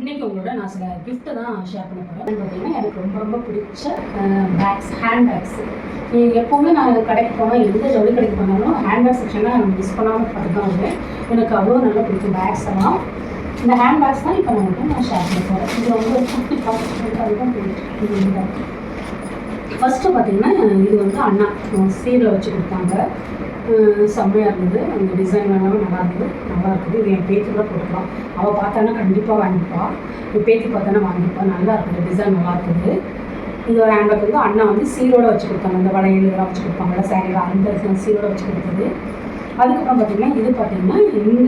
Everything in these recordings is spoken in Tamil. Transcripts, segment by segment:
இன்றைக்கி உங்களோட நான் சில கிஃப்ட்டை தான் ஷேர் பண்ண போகிறேன். பார்த்தீங்கன்னா எனக்கு ரொம்ப ரொம்ப பிடிச்ச பேக்ஸ், ஹேண்ட் பேக்ஸ். எப்போவுமே நான் கடைக்கு போனால், எந்த ஜவுளி கடைக்கு போனாலும் ஹேண்ட் செக்ஷனை நான் மிஸ் பண்ணாமல் பார்த்து தான் வருவேன். எனக்கு அவ்வளோ நல்லா பிடிக்கும் பேக்ஸ் எல்லாம். இந்த ஹேண்ட் பேக்ஸ் தான் இப்போ நான் ஷேர் பண்ண போகிறேன். இது வந்து ஒரு குட்டி பாக்கெட் அதுதான் போயிட்டு. ஃபஸ்ட்டு பார்த்தீங்கன்னா இது வந்து அண்ணா சீரில் வச்சு கொடுத்தாங்க. செம்மையாக இருந்தது. அந்த டிசைன் எல்லாமே நல்லா இருக்குது. இது என் பேத்தி கூட போட்டுக்கலாம். அவள் பார்த்தானா கண்டிப்பாக வாங்கிப்பாள். என் பேத்தி பார்த்தானா வாங்கிப்பாள். நல்லா இருக்குது, டிசைன் நல்லா இருக்குது. இந்த ஒரு ஹேண்ட்பேக் வந்து அண்ணா வந்து சீரோடு வச்சு கொடுத்தாங்க. அந்த வளையல் இதெல்லாம் வச்சு கொடுப்பாங்கள்ல சாரியில், அந்த சீரோடு வச்சு கொடுத்தது. அதுக்கப்புறம் பார்த்திங்கன்னா இது பார்த்திங்கன்னா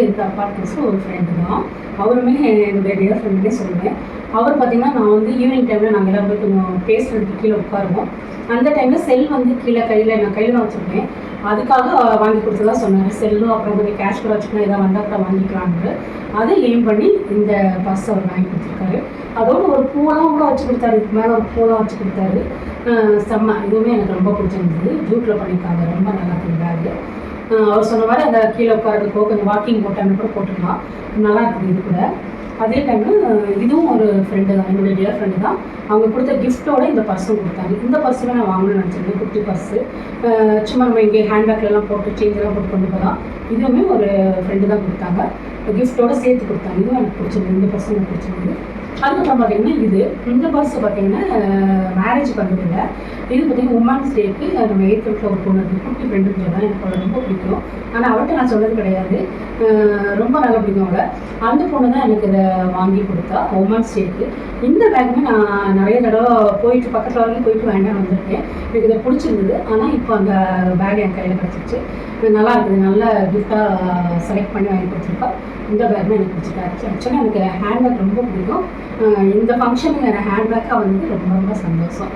இந்த அப்பார்ட்மெண்ட்ஸில் ஒரு ஃப்ரெண்டு தான். அவருமே என்னுடைய டியர் ஃப்ரெண்டுனே சொல்லுவேன். அவர் பார்த்திங்கன்னா நான் வந்து ஈவினிங் டைமில் நாங்கள் எல்லாம் போய் கொஞ்சம் பேசுகிறதுக்கு கீழே உட்காருவோம். அந்த டைமில் செல் வந்து நான் கையில் தான் வச்சுருக்கேன். அதுக்காக வாங்கி கொடுத்ததா சொன்னார். செல்லும் அப்புறம் கொஞ்சம் கேஷ் கூட வச்சுக்கணும், எதாவது வந்தால் கூட வாங்கிக்கலான்ட்டு அதை எய்ம் பண்ணி இந்த பர்ஸ் அவர் வாங்கி கொடுத்துருக்காரு. அதோடு ஒரு பூவெல்லாம் கூட வச்சு கொடுத்தாரு. இதுக்கு மேலே ஒரு பூவெல்லாம் வச்சு கொடுத்தாரு. செம்ம, இதுவுமே எனக்கு ரொம்ப பிடிச்சிருந்தது. ஜூட்டில் பண்ணியிருக்காங்க, ரொம்ப நல்லா இருக்குது பேகு. அவர் சொன்ன மாதிரி அந்த கீழே உட்காரதுக்கோ கொஞ்சம் வாக்கிங் போட்டான்னு கூட போட்டுக்கலாம், நல்லா இருக்குது இது கூட. அதே டைமில் இதுவும் ஒரு ஃப்ரெண்டு தான், என்னுடைய டியர் ஃப்ரெண்டு தான். அவங்க கொடுத்த கிஃப்ட்டோடு இந்த பர்ஸும் கொடுத்தாங்க. இந்த பர்ஸுமே நான் வாங்கணும்னு நினச்சிருந்தேன், குட்டி பர்ஸு. சும்மா நம்ம இங்கே ஹேண்ட்பேக்லாம் போட்டு சேஞ்செல்லாம் போட்டு கொண்டு போகலாம். இதுவுமே ஒரு ஃப்ரெண்டு தான் கொடுத்தாங்க, கிஃப்ட்டோடு சேர்த்து கொடுத்தாங்க. இதுவும் எனக்கு பிடிச்சிருந்தது, இந்த பர்ஸும் எனக்கு பிடிச்சிருந்தது. அதுக்கப்புறம் பார்த்திங்கன்னா இந்த பர்ஸ் பார்த்திங்கன்னா மேரேஜ் பண்ணுறதில்ல. இது பார்த்திங்கன்னா உமன்ஸ் டேக்கு நம்ம 8th ஒரு பொண்ணு குட்டி ஃப்ரெண்டுன்னு சொன்னால் எனக்கு அவளை ரொம்ப பிடிக்கும். ஆனால் அவள்கிட்ட நான் சொன்னது கிடையாது, ரொம்ப நல்லா பிடிக்கும் அவளை. அந்த பொண்ணு தான் எனக்கு இதை வாங்கி கொடுத்தா உமன்ஸ் டேக்கு. இந்த பேக்குமே நான் நிறைய தடவை போயிட்டு பக்கத்தில் வரைக்கும் போயிட்டு வேண்டாம் வந்திருக்கேன். எனக்கு இதை பிடிச்சிருந்தது. ஆனால் இப்போ அந்த பேக் என் கையில் கிடச்சிச்சு. நல்லா இருக்குது, நல்ல கிஃப்டாக செலக்ட் பண்ணி வாங்கி கொடுத்துருக்கா. இந்த பேக்குமே எனக்கு பிடிச்சிருக்கா. ஆக்சுவலாக எனக்கு ஹேண்ட்பேக் ரொம்ப பிடிக்கும். இந்த ஃபங்க்ஷனுக்கு எனக்கு ஹேண்ட்பேக்காக வந்து ரொம்ப ரொம்ப சந்தோஷம்.